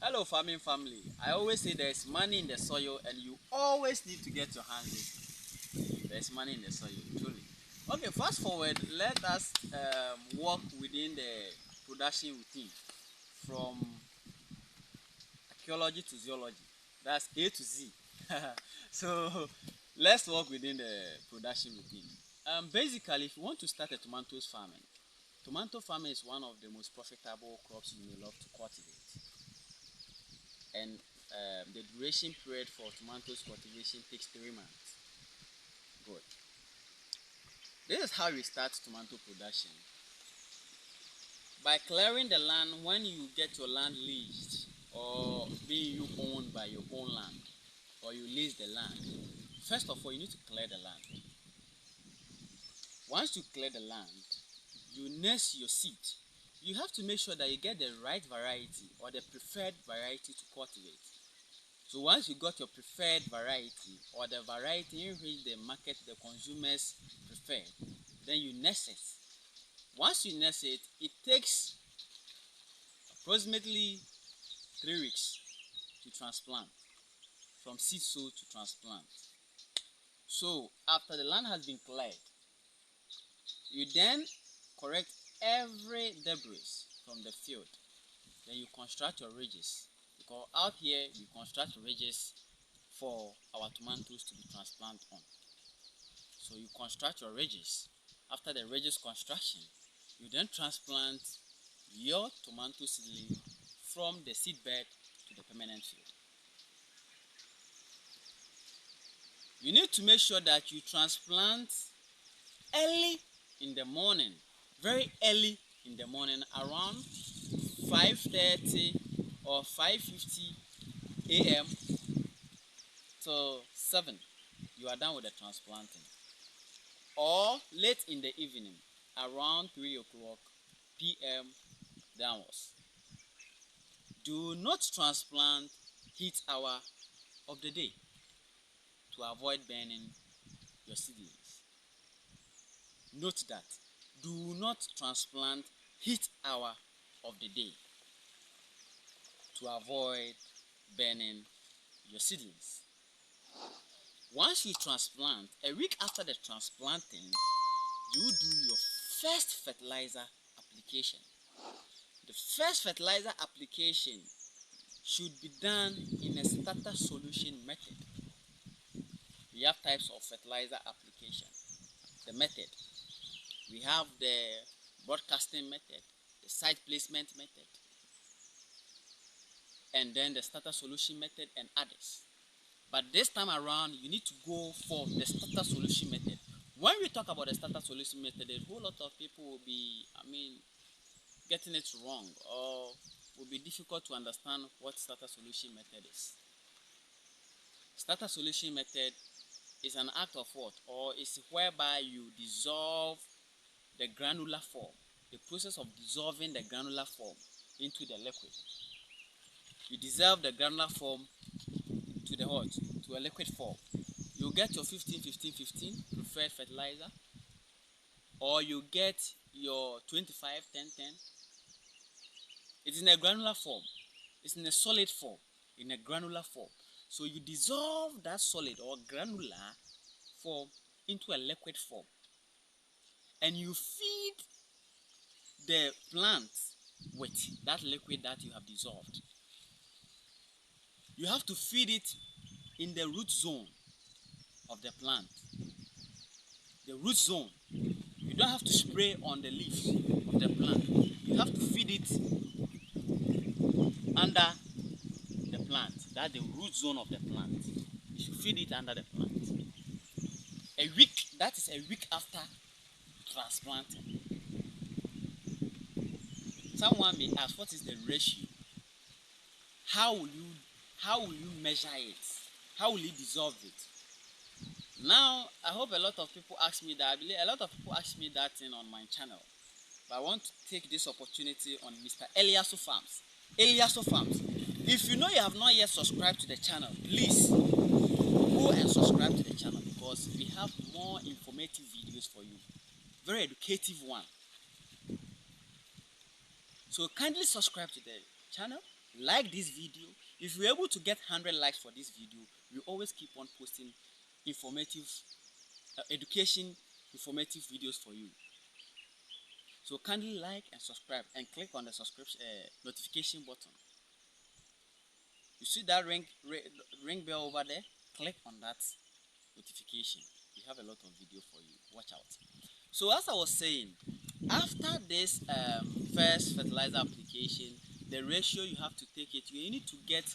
Hello farming family. I always say there's money in the soil and you always need to get your hands dirty. There's money in the soil, truly. Okay, fast forward, let us walk within the production routine from archaeology to zoology. That's A to Z. So let's walk within the production routine. Basically, if you want to start a tomato farming is one of the most profitable crops you may love to cultivate. And the duration period for tomatoes cultivation takes 3 months. Good. This is how we start tomato production. By clearing the land when you get your land leased or being you owned by your own land or you lease the land. First of all, you need to clear the land. Once you clear the land, you nurse your seed. You have to make sure that you get the right variety or the preferred variety to cultivate. So once you got your preferred variety or the variety in which the market, the consumers prefer, then you nurse it. Once you nurse it, it takes approximately 3 weeks to transplant, from seed sow to transplant. So after the land has been cleared, you then correct every debris from the field. Then you construct your ridges. Because out here we construct ridges for our tomatoes to be transplanted on. So you construct your ridges. After the ridges construction, you then transplant your tomato seedling from the seed bed to the permanent field. You need to make sure that you transplant early in the morning, very early in the morning, around 5:30 or 5:50 a.m. to 7. You are done with the transplanting. Or late in the evening, around 3 o'clock p.m. downwards. Do not transplant heat hour of the day to avoid burning your seedlings. Note that. Do not transplant heat hour of the day to avoid burning your seedlings. Once you transplant, a week after the transplanting, you do your first fertilizer application. The first fertilizer application should be done in a starter solution method. We have types of fertilizer application. The method. We have the broadcasting method, the site placement method, and then the starter solution method and others. But this time around, you need to go for the starter solution method. When we talk about the starter solution method, a whole lot of people will be, getting it wrong, or will be difficult to understand what starter solution method is. Starter solution method is an act of what? Or is whereby you dissolve the granular form, the process of dissolving the granular form into the liquid. You dissolve the granular form to the what? To a liquid form. You get your 15-15-15 preferred fertilizer, or you get your 25-10-10. It's in a granular form. It's in a solid form, in a granular form. So you dissolve that solid or granular form into a liquid form, and you feed the plant with that liquid that you have dissolved. You have to feed it in the root zone of the plant. The root zone. You don't have to spray on the leaves of the plant. You have to feed it under the plant. That's the root zone of the plant. You should feed it under the plant. That is a week after transplanting. Someone may ask, what is the ratio? How will you measure it? How will you dissolve it? Now, I hope a lot of people ask me that. I believe a lot of people ask me that thing on my channel. But I want to take this opportunity on Mr. Eliaso Farms. Eliaso Farms. If you know you have not yet subscribed to the channel, please go and subscribe to the channel, because we have more informative videos for you. Very educative one. So kindly subscribe to the channel like this video. If we're able to get 100 likes for this video, we always keep on posting informative education informative videos for you. So kindly like and subscribe and click on the subscription notification button. You see that ring bell over there? Click on that notification. We have a lot of video for you. Watch out. So as I was saying, after this first fertilizer application, the ratio you have to take it, you need to get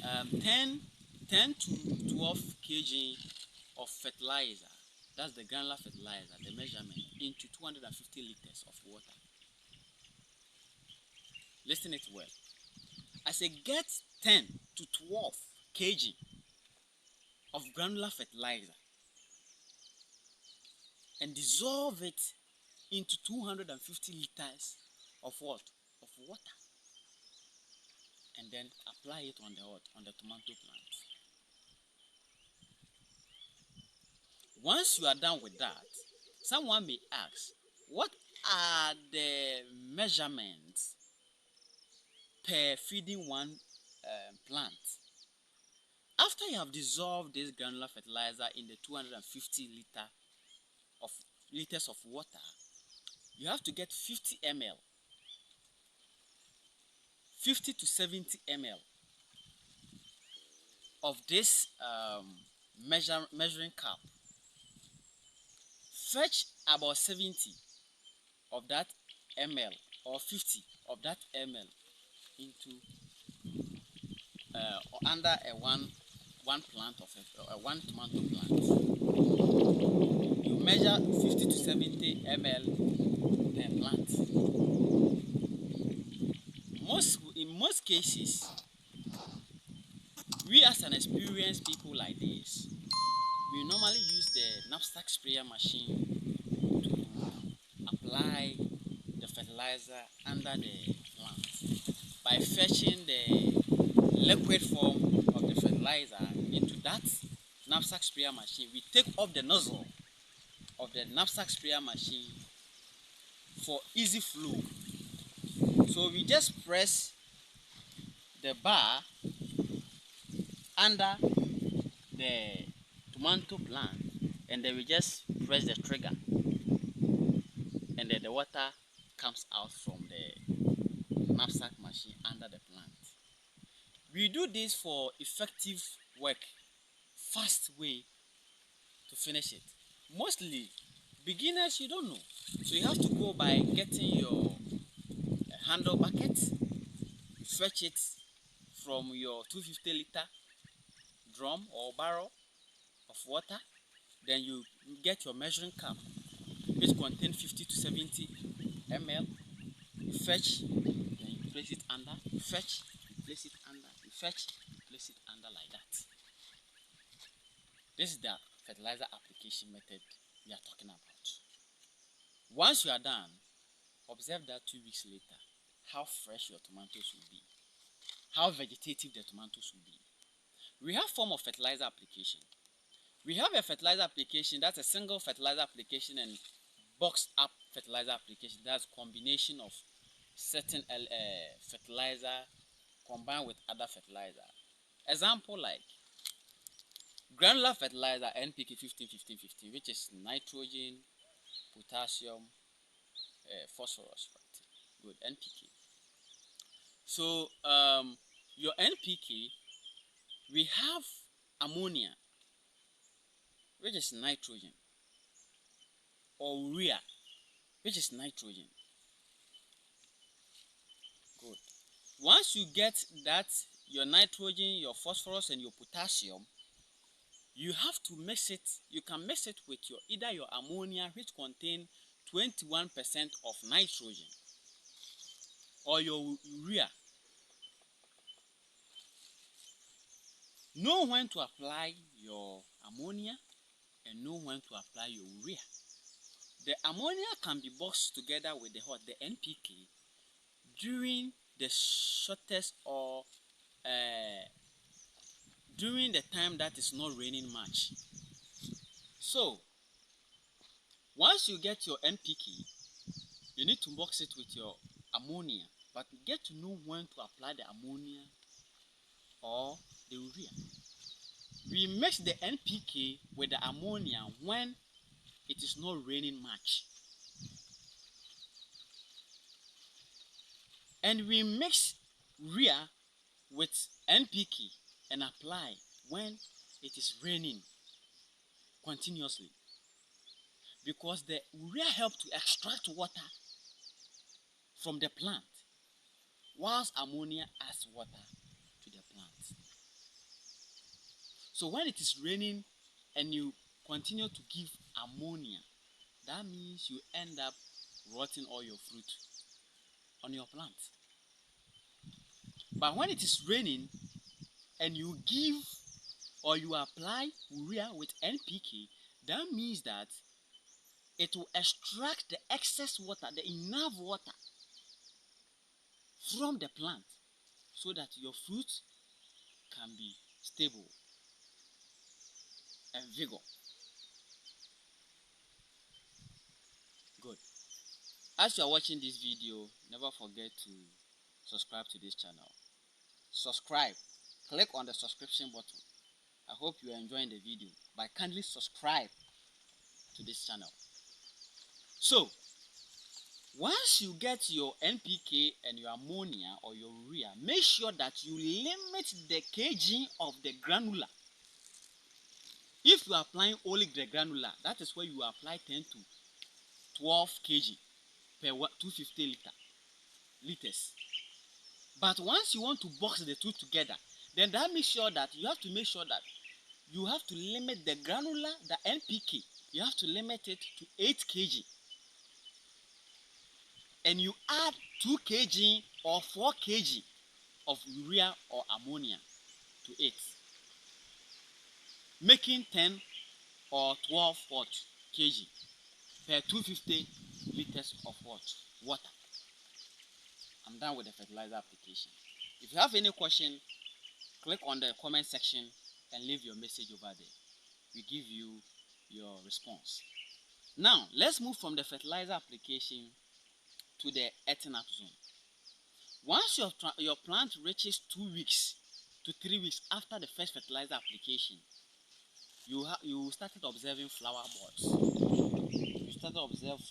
10 to 12 kg of fertilizer. That's the granular fertilizer, the measurement, into 250 liters of water. Listen it well. I say get 10 to 12 kg of granular fertilizer and dissolve it into 250 liters of what? Of water. And then apply it on the tomato plant. Once you are done with that, someone may ask, what are the measurements per feeding one plant? After you have dissolved this granular fertilizer in the 250 liters of water, you have to get 50 ml, 50 to 70 ml of this measuring cup. Fetch about 70 of that ml or 50 of that ml into under a one plant of one tomato plant. You measure 50 to 70 ml per plant. In most cases, we as an experienced people like this, we normally use the knapsack sprayer machine to apply the fertilizer under the plant by fetching the liquid form of the fertilizer into that knapsack sprayer machine. We take off the nozzle of the knapsack sprayer machine for easy flow. So we just press the bar under the tomato plant and then we just press the trigger and then the water comes out from the knapsack machine under the plant. We do this for effective work, fast way to finish it. Mostly beginners, you don't know, so you have to go by getting your handle bucket, fetch it from your 250 liter drum or barrel of water, then you get your measuring cup which contains 50 to 70 ml. You fetch, then you place it under, you fetch, you place it under, you fetch, you place it under like that. This is the fertilizer application method we are talking about. Once you are done, observe that 2 weeks later how fresh your tomatoes will be, how vegetative the tomatoes will be. We have form of fertilizer application. We have a fertilizer application that's a single fertilizer application and boxed up fertilizer application. That's combination of certain fertilizer combined with other fertilizer. Example like granular fertilizer NPK 15-15-15, which is nitrogen, potassium, phosphorus, right? Good, NPK. So your NPK, we have ammonia, which is nitrogen, or urea, which is nitrogen. Good. Once you get that, your nitrogen, your phosphorus, and your potassium, you have to mix it. You can mix it with either your ammonia, which contains 21% of nitrogen, or your urea. Know when to apply your ammonia and know when to apply your urea. The ammonia can be boxed together with the NPK during the shortest or during the time that is not raining much. So once you get your NPK, you need to box it with your ammonia but we get to know when to apply the ammonia or the urea. We mix the NPK with the ammonia when it is not raining much. And we mix urea with NPK and apply when it is raining continuously. Because the urea helps to extract water from the plant, whilst ammonia adds water to the plant. So when it is raining and you continue to give ammonia, that means you end up rotting all your fruit on your plant. But when it is raining and you give or you apply urea with NPK, that means that it will extract the excess water, the enough water from the plant so that your fruit can be stable and vigor. Good. As you are watching this video, never forget to subscribe to this channel. Subscribe. Click on the subscription button. I hope you are enjoying the video. But kindly subscribe to this channel. So, once you get your NPK and your ammonia or your urea, make sure that you limit the kg of the granular. If you are applying only the granular, that is where you apply 10 to 12 kg per 250 liters. But once you want to box the two together, then that makes sure that you have to make sure that you have to limit the granular, the NPK. You have to limit it to 8 kg. And you add 2 kg or 4 kg of urea or ammonia to it, making 10 or 12 kg per 250 liters of water. I'm done with the fertilizer application. If you have any question, click on the comment section and leave your message over there. We give you your response. Now, let's move from the fertilizer application to the earthing up zone. Once your plant reaches 2 weeks to 3 weeks after the first fertilizer application, you started observing flower buds. You started observing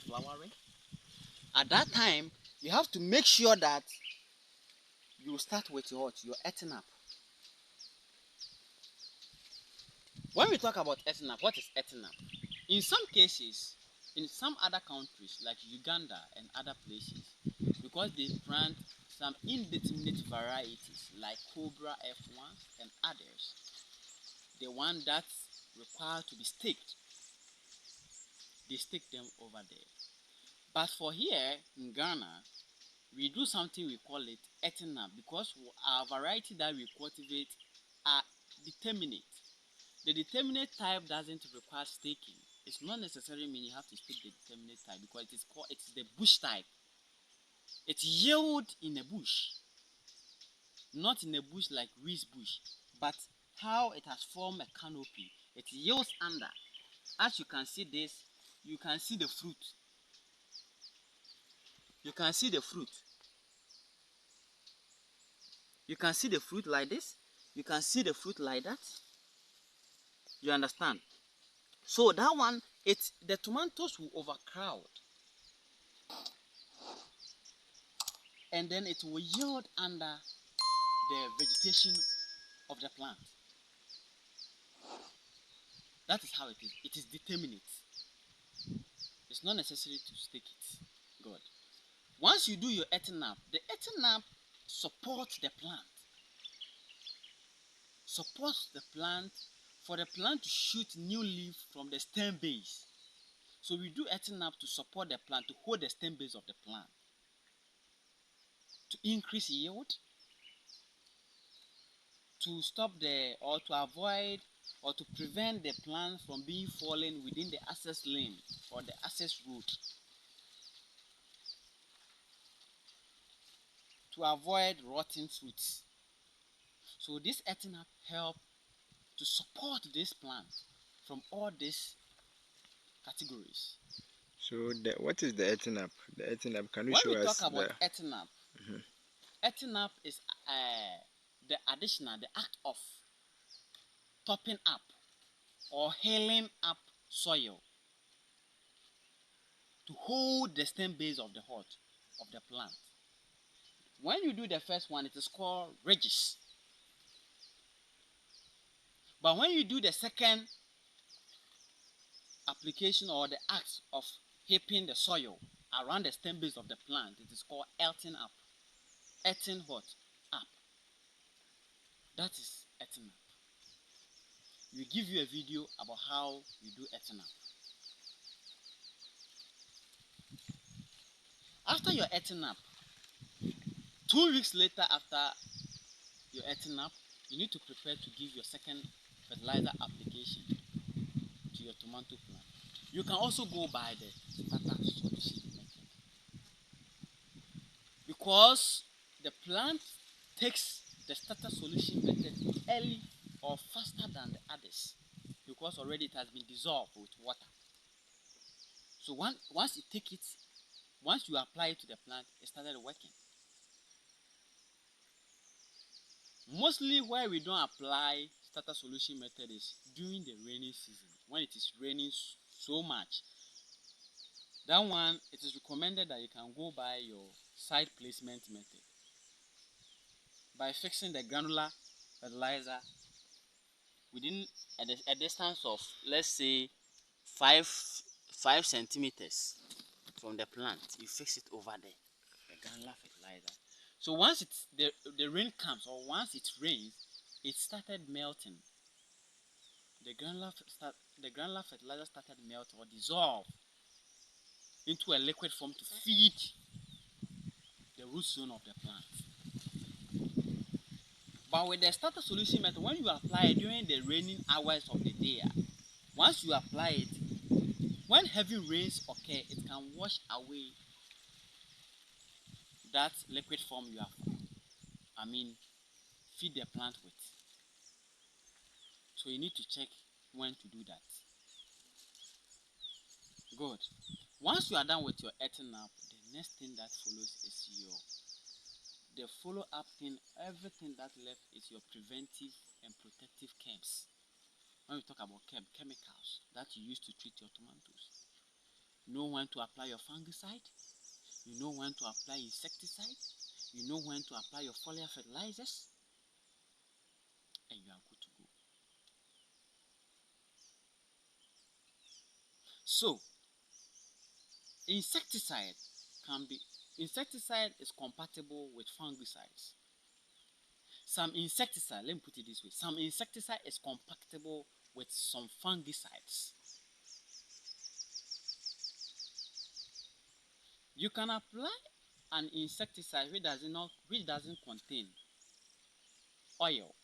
flowering. At that time, you have to make sure that you start with your earthing up. When we talk about earthing up, what is earthing up? In some cases, in some other countries like Uganda and other places, because they plant some indeterminate varieties like Cobra F1 and others, the one that's required to be staked, they stake them over there. But for here in Ghana, we do something we call it earthing up, because our variety that we cultivate are determinate. The determinate type doesn't require staking. It's not necessarily mean you have to stake the determinate type, because it's the bush type. It yields in a bush, not in a bush like reese bush, but how it has formed a canopy. It yields under. As you can see this, you can see the fruit. You can see the fruit. You can see the fruit like this. You can see the fruit like that. You understand? So that one, the tomatoes will overcrowd. And then it will yield under the vegetation of the plant. That is how it is. It is determinate. It's not necessary to stake it. Good. Once you do your earthing up, the earthing up supports the plant. Supports the plant for the plant to shoot new leaf from the stem base. So we do earthing up to support the plant, to hold the stem base of the plant, to increase yield, to stop or to avoid or to prevent the plant from being fallen within the access lane or the access road, to avoid rotting fruits. So this earthing up helps to support this plant from all these categories. So what is the earthing up? The earthing up, can you When show we talk us about the? earthing up, Mhm. earthing up is the additional, the act of topping up or hailing up soil to hold the stem base of the heart of the plant. When you do the first one, it is called ridges. But when you do the second application or the act of heaping the soil around the stem base of the plant, it is called earthing up. Earthing what? Up. That is earthing up. We give you a video about how you do earthing up. After your earthing up, 2 weeks later after your earthing up, you need to prepare to give your second fertilizer application to your tomato plant. You can also go by the starter solution method because the plant takes the starter solution method early or faster than the others because already it has been dissolved with water. So once you take it, once you apply it to the plant, it started working. Mostly where we don't apply starter solution method is during the rainy season when it is raining so much. That one, it is recommended that you can go by your side placement method by fixing the granular fertilizer within a distance of, let's say, 5 centimeters from the plant. You fix it over there, the granular fertilizer. So once the rain comes or once it rains, it started melting. The granular fertilizer started melt or dissolve into a liquid form to feed the root zone of the plant. But with the starter solution method, when you apply it during the raining hours of the day, once you apply it, when heavy rains occur, it can wash away that liquid form you have, feed the plant with. So you need to check when to do that. Good. Once you are done with your earthing up, the next thing that follows is the follow-up thing. Everything that left is your preventive and protective chems. When we talk about chemicals that you use to treat your tomatoes, you know when to apply your fungicide, you know when to apply insecticide, you know when to apply your foliar fertilizers, and you are good to go. So insecticide insecticide is compatible with fungicides. Some insecticide, let me put it this way, some insecticide is compatible with some fungicides. You can apply an insecticide which doesn't contain oil.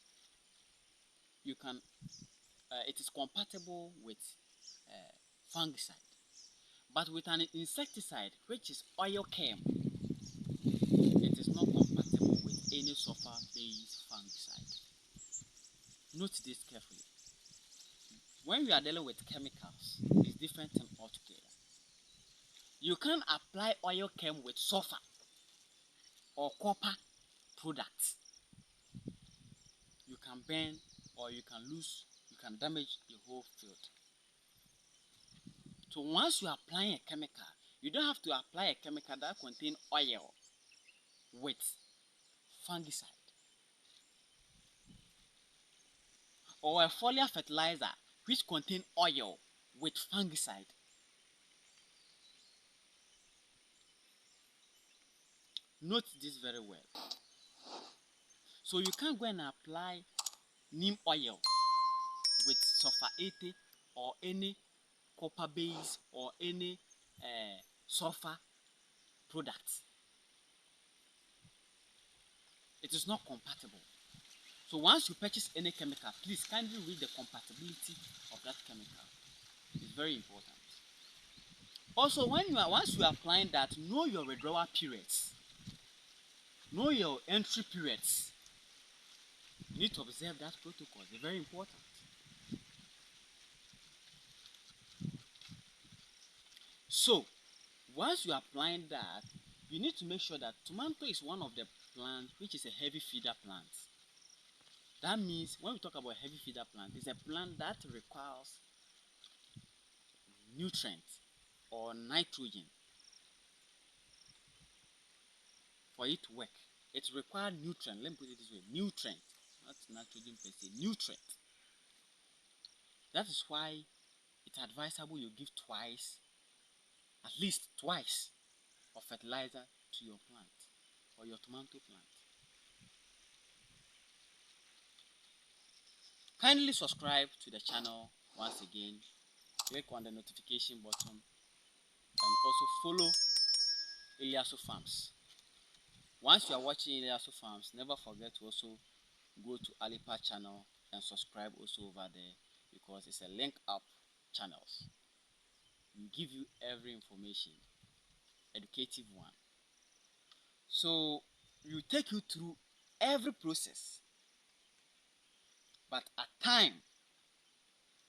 It is compatible with fungicide. But with an insecticide which is oil chem, it is not compatible with any sulfur-based fungicide. Note this carefully. When we are dealing with chemicals, it's different thing altogether. You can apply oil chem with sulfur or copper products. You can burn or you can lose, you can damage the whole field. So once you are applying a chemical, you don't have to apply a chemical that contains oil with fungicide or a foliar fertilizer which contains oil with fungicide. Note this very well. So you can't go and apply neem oil with sulfur 80 or any copper base or any sulfur product. It is not compatible. So once you purchase any chemical, please kindly read the compatibility of that chemical. It's very important. Also, once you are applying that, know your withdrawal periods. Know your entry periods. You need to observe that protocol. It's very important. So once you are applying that, you need to make sure that tomato is one of the plants which is a heavy feeder plant. That means when we talk about heavy feeder plant, it's a plant that requires nutrients or nitrogen for it to work. It requires nutrient. Let me put it this way: nutrient, not nitrogen per se. Nutrient. That is why it's advisable you give twice, at least twice, of fertilizer to your plant or your tomato plant. Kindly subscribe to the channel once again. Click on the notification button and also follow Eliaso Farms. Once you are watching Eliaso Farms, never forget to also go to Alipa channel and subscribe also over there, because it's a link up channels. We give you every information, educative one. So we take you through every process, but at time,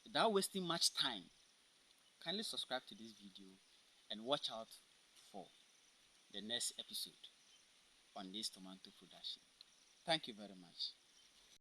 without wasting much time, kindly subscribe to this video and watch out for the next episode on this tomato production. Thank you very much.